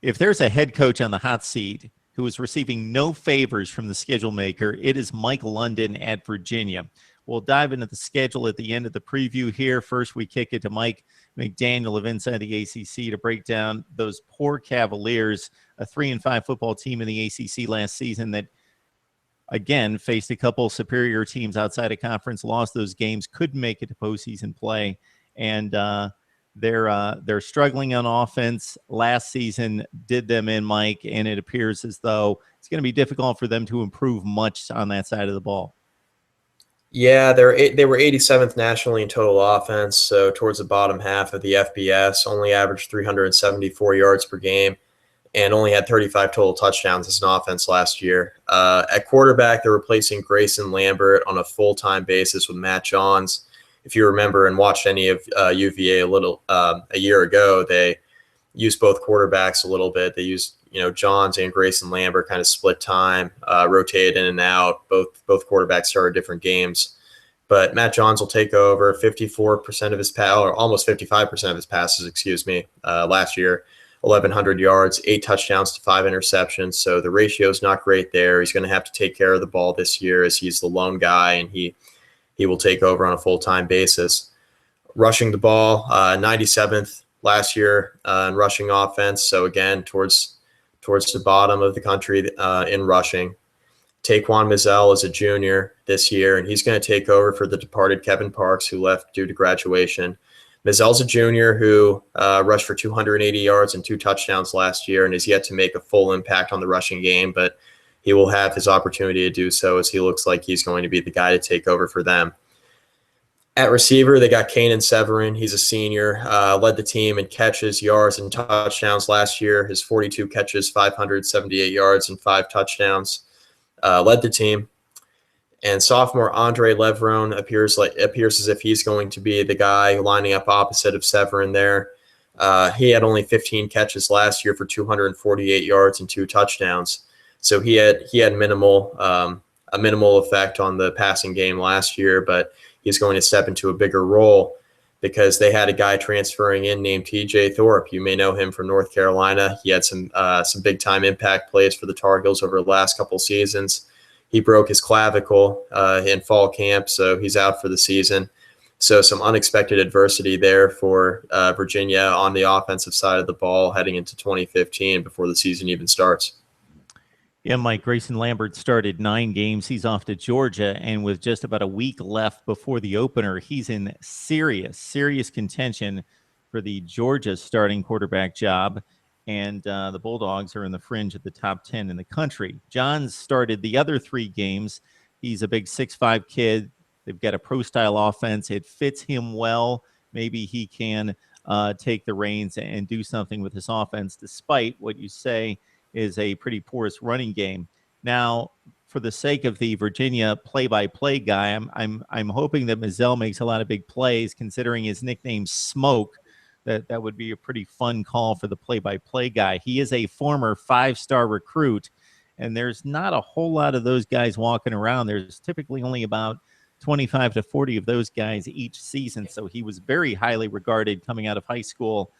if there's a head coach on the hot seat who is receiving no favors from the schedule maker, it is Mike London at Virginia. We'll dive into the schedule at the end of the preview here. First, we kick it to Mike McDaniel of Inside the ACC to break down those poor Cavaliers, a 3-5 football team in the ACC last season that, again, faced a couple superior teams outside of conference, lost those games, couldn't make it to postseason play, and they're struggling on offense. Last season did them in, Mike, and it appears as though it's going to be difficult for them to improve much on that side of the ball. Yeah, they were 87th nationally in total offense, so towards the bottom half of the FBS, only averaged 374 yards per game, and only had 35 total touchdowns as an offense last year. At quarterback, they're replacing Grayson Lambert on a full-time basis with Matt Johns. If you remember and watched any of UVA a year ago, they used both quarterbacks a little bit. They used Johns and Grayson Lambert kind of split time, rotated in and out. Both quarterbacks started different games. But Matt Johns will take over 54% of his or almost 55% of his passes, last year. 1,100 yards, 8 touchdowns to 5 interceptions. So the ratio is not great there. He's going to have to take care of the ball this year as he's the lone guy, and he will take over on a full-time basis. Rushing the ball, 97th last year in rushing offense. So again, towards the bottom of the country in rushing. Taquan Mizzell is a junior this year, and he's going to take over for the departed Kevin Parks, who left due to graduation. Mizzell's a junior who rushed for 280 yards and 2 touchdowns last year and is yet to make a full impact on the rushing game, but he will have his opportunity to do so as he looks like he's going to be the guy to take over for them. At receiver, they got Canaan Severin. He's a senior, led the team in catches, yards, and touchdowns last year. His 42 catches, 578 yards, and 5 touchdowns led the team. And sophomore Andre Levrone appears as if he's going to be the guy lining up opposite of Severin there. He had only 15 catches last year for 248 yards and 2 touchdowns. So he had a minimal effect on the passing game last year, but he's going to step into a bigger role because they had a guy transferring in named TJ Thorpe. You may know him from North Carolina. He had some big time impact plays for the Tar Heels over the last couple seasons. He broke his clavicle in fall camp, so he's out for the season. So some unexpected adversity there for Virginia on the offensive side of the ball heading into 2015 before the season even starts. Yeah, Mike, Grayson Lambert started 9 games. He's off to Georgia, and with just about a week left before the opener, he's in serious contention for the Georgia starting quarterback job, and the Bulldogs are in the fringe of the top 10 in the country. Johns started the other 3 games. He's a big 6'5" kid. They've got a pro-style offense. It fits him well. Maybe he can take the reins and do something with this offense, despite what you say is a pretty porous running game. Now, for the sake of the Virginia play-by-play guy, I'm hoping that Mizzell makes a lot of big plays, considering his nickname Smoke. That would be a pretty fun call for the play-by-play guy. He is a former 5-star recruit, and there's not a whole lot of those guys walking around. There's typically only about 25 to 40 of those guys each season, so he was very highly regarded coming out of high school,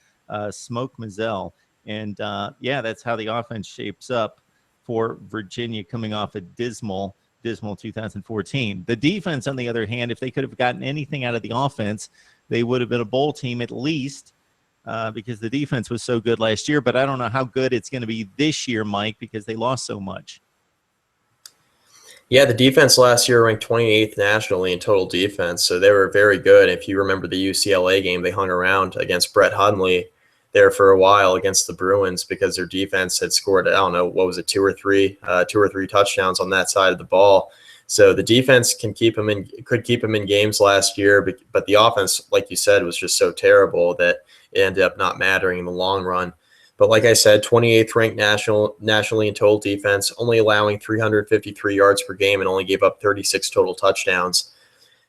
Smoke Mizzell. And, that's how the offense shapes up for Virginia coming off a dismal 2014. The defense, on the other hand, if they could have gotten anything out of the offense, they would have been a bowl team at least because the defense was so good last year. But I don't know how good it's going to be this year, Mike, because they lost so much. Yeah, the defense last year ranked 28th nationally in total defense, so they were very good. If you remember the UCLA game, they hung around against Brett Hundley there for a while against the Bruins because their defense had scored, I don't know, what was it, 2 or 3 touchdowns on that side of the ball. So the defense could keep them in games last year, but the offense, like you said, was just so terrible that it ended up not mattering in the long run. But like I said, 28th ranked nationally in total defense, only allowing 353 yards per game and only gave up 36 total touchdowns.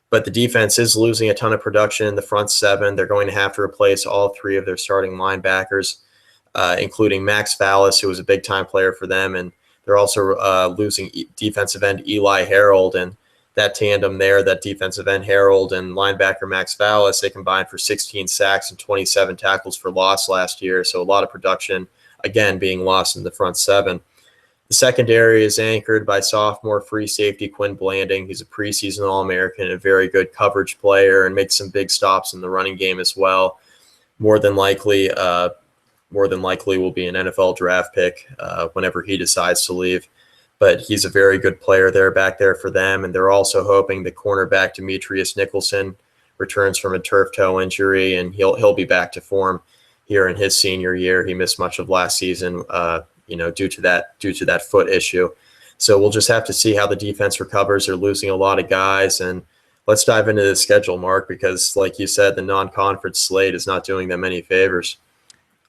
But the defense is losing a ton of production in the front 7. They're going to have to replace all 3 of their starting linebackers, including Max Vallis, who was a big-time player for them. And they're also losing defensive end Eli Harold. And that tandem there, that defensive end Harold and linebacker Max Vallis, they combined for 16 sacks and 27 tackles for loss last year. So a lot of production again, being lost in the front seven. The secondary is anchored by sophomore free safety Quin. He's a preseason All-American, a very good coverage player, and makes some big stops in the running game as well. More than likely will be an NFL draft pick whenever he decides to leave. But he's a very good player back there for them, and they're also hoping the cornerback Demetrius Nicholson returns from a turf toe injury, and he'll be back to form here in his senior year. He missed much of last season, due to that foot issue. So we'll just have to see how the defense recovers. They're losing a lot of guys, and let's dive into the schedule, Mark, because like you said, the non-conference slate is not doing them any favors.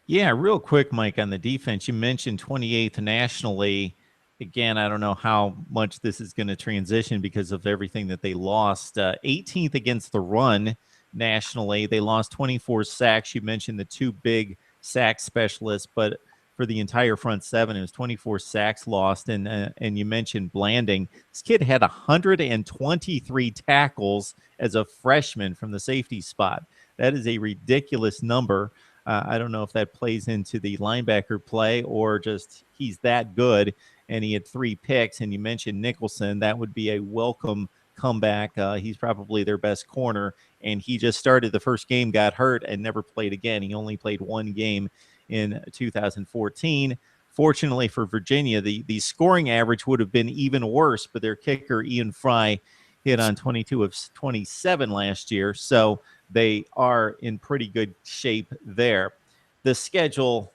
Yeah, real quick, Mike, on the defense, you mentioned 28th nationally. Again, I don't know how much this is going to transition because of everything that they lost. 18th against the run nationally. They lost 24 sacks. You mentioned the two big sack specialists, but for the entire front seven, it was 24 sacks lost. And you mentioned Blanding. This kid had 123 tackles as a freshman from the safety spot. That is a ridiculous number. I don't know if that plays into the linebacker play or just he's that good. And he had 3 picks. And you mentioned Nicholson. That would be a welcome comeback. He's probably their best corner. And he just started the first game, got hurt, and never played again. He only played 1 game in 2014. Fortunately for Virginia, the scoring average would have been even worse, but their kicker, Ian Fry, hit on 22 of 27 last year. So they are in pretty good shape there. The schedule,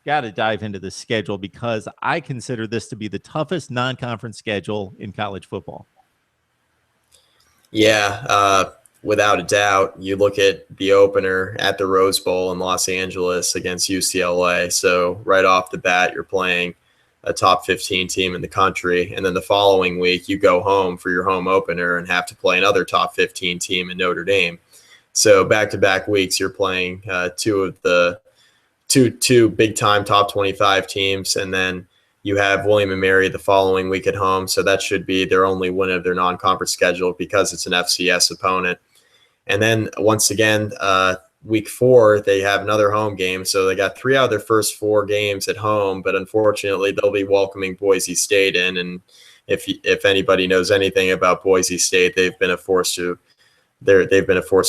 got to dive into the schedule because I consider this to be the toughest non-conference schedule in college football. Yeah, without a doubt. You look at the opener at the Rose Bowl in Los Angeles against UCLA. So right off the bat, you're playing a top 15 team in the country. And then the following week, you go home for your home opener and have to play another top 15 team in Notre Dame. So back-to-back weeks, you're playing two big-time top 25 teams, and then you have William & Mary the following week at home. So that should be their only win of their non-conference schedule because it's an FCS opponent. And then once again, week 4, they have another home game. So they got 3 out of their first 4 games at home, but unfortunately they'll be welcoming Boise State in. And if anybody knows anything about Boise State, they've been a force to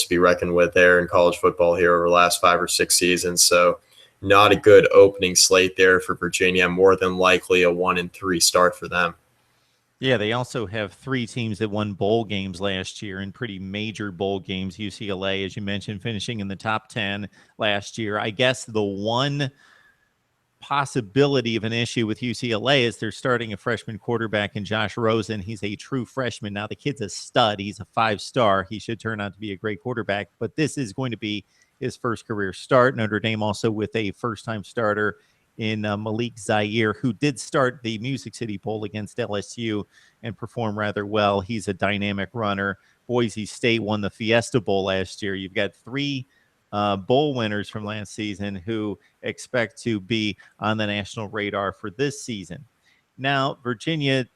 be reckoned with there in college football here over the last 5 or 6 seasons. So not a good opening slate there for Virginia, more than likely a 1-3 start for them. Yeah, they also have 3 teams that won bowl games last year and pretty major bowl games. UCLA, as you mentioned, finishing in the top 10 last year. I guess the one possibility of an issue with UCLA is they're starting a freshman quarterback in Josh Rosen. He's a true freshman. Now, the kid's a stud. He's a 5-star. He should turn out to be a great quarterback, but this is going to be his first career start. Notre Dame also with a first-time starter in Malik Zaire, who did start the Music City Bowl against LSU and perform rather well. He's a dynamic runner. Boise State won the Fiesta Bowl last year. You've got 3 bowl winners from last season who expect to be on the national radar for this season. Now, Virginia,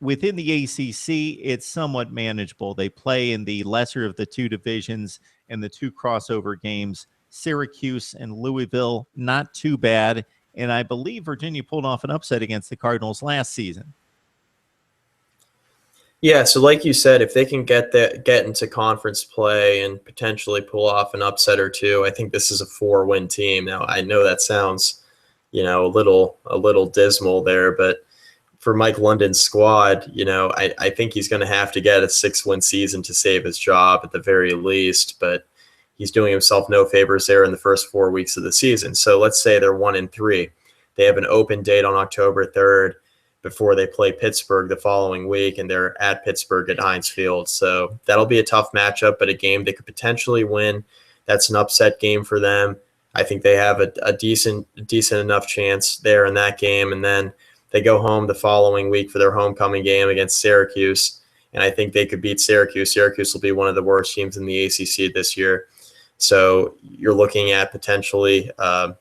within the ACC, it's somewhat manageable. They play in the lesser of the 2 divisions and the 2 crossover games. Syracuse and Louisville, not too bad. And I believe Virginia pulled off an upset against the Cardinals last season. Yeah, so like you said, if they can get into conference play and potentially pull off an upset or 2, I think this is a 4-win team. Now, I know that sounds, a little dismal there, but for Mike London's squad, I think he's going to have to get a 6-win season to save his job at the very least, but he's doing himself no favors there in the first 4 weeks of the season. So let's say they're 1-3. They have an open date on October 3rd before they play Pittsburgh the following week, and they're at Pittsburgh at Heinz Field. So that'll be a tough matchup, but a game they could potentially win. That's an upset game for them. I think they have a decent enough chance there in that game, and then they go home the following week for their homecoming game against Syracuse, and I think they could beat Syracuse. Syracuse will be one of the worst teams in the ACC this year. So you're looking at potentially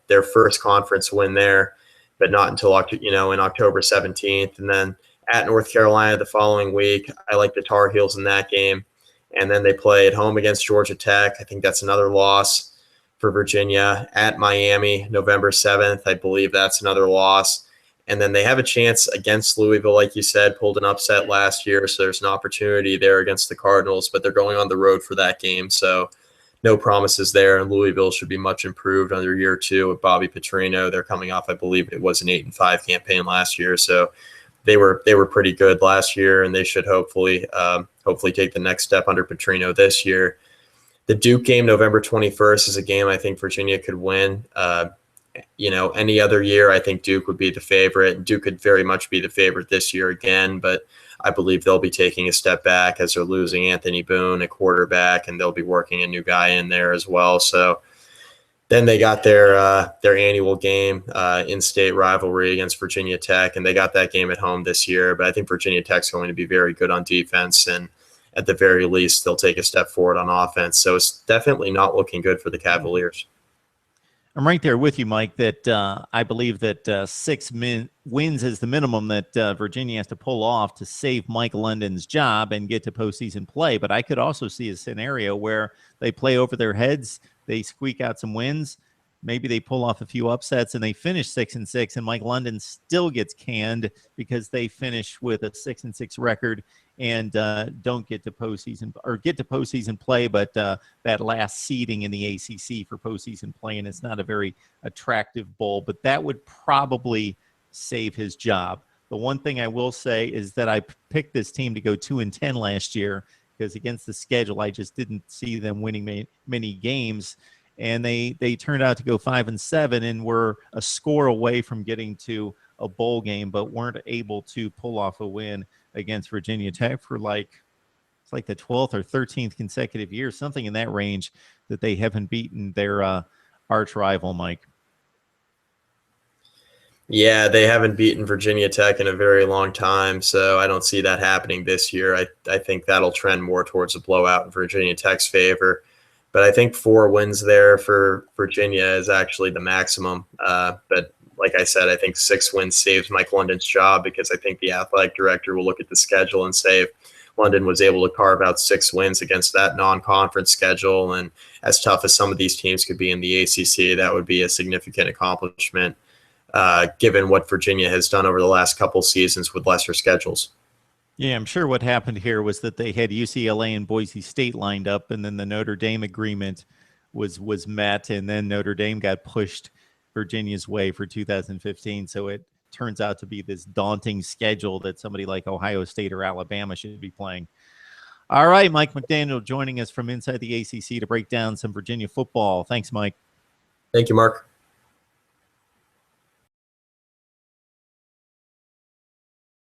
their first conference win there, but not until in October 17th. And then at North Carolina the following week, I like the Tar Heels in that game. And then they play at home against Georgia Tech. I think that's another loss for Virginia, at Miami, November 7th. I believe that's another loss. And then they have a chance against Louisville, like you said, pulled an upset last year. So there's an opportunity there against the Cardinals, but they're going on the road for that game. So no promises there. And Louisville should be much improved under year 2 with Bobby Petrino. They're coming off, I believe it was an 8-5 campaign last year. So they were pretty good last year, and they should hopefully take the next step under Petrino this year. The Duke game, November 21st, is a game I think Virginia could win. Any other year, I think Duke would be the favorite. Duke could very much be the favorite this year again, but I believe they'll be taking a step back as they're losing Anthony Boone, a quarterback, and they'll be working a new guy in there as well. So then they got their annual game, in-state rivalry against Virginia Tech, and they got that game at home this year. But I think Virginia Tech's going to be very good on defense, and at the very least, they'll take a step forward on offense. So it's definitely not looking good for the Cavaliers. I'm right there with you, Mike, that I believe that 6 wins is the minimum that Virginia has to pull off to save Mike London's job and get to postseason play. But I could also see a scenario where they play over their heads, they squeak out some wins, maybe they pull off a few upsets and they finish 6-6, and Mike London still gets canned because they finish with a 6-6 record and don't get to postseason or get to postseason play, but that last seeding in the ACC for postseason play, and it's not a very attractive bowl, but that would probably save his job. The one thing I will say is that I picked this team to go 2-10 last year because against the schedule, I just didn't see them winning many games, and they turned out to go 5-7 and were a score away from getting to a bowl game, but weren't able to pull off a win against Virginia Tech for it's like the 12th or 13th consecutive year, something in that range, that they haven't beaten their arch rival, Mike. Yeah, they haven't beaten Virginia Tech in a very long time, so I don't see that happening this year. I think that'll trend more towards a blowout in Virginia Tech's favor. But I think 4 wins there for Virginia is actually the maximum. But like I said, I think 6 wins saves Mike London's job because I think the athletic director will look at the schedule and say if London was able to carve out 6 wins against that non-conference schedule, and as tough as some of these teams could be in the ACC, that would be a significant accomplishment given what Virginia has done over the last couple seasons with lesser schedules. Yeah, I'm sure what happened here was that they had UCLA and Boise State lined up, and then the Notre Dame agreement was met, and then Notre Dame got pushed Virginia's way for 2015. So it turns out to be this daunting schedule that somebody like Ohio State or Alabama should be playing. All right, Mike McDaniel joining us from inside the ACC to break down some Virginia football. Thanks, Mike. Thank you, Mark.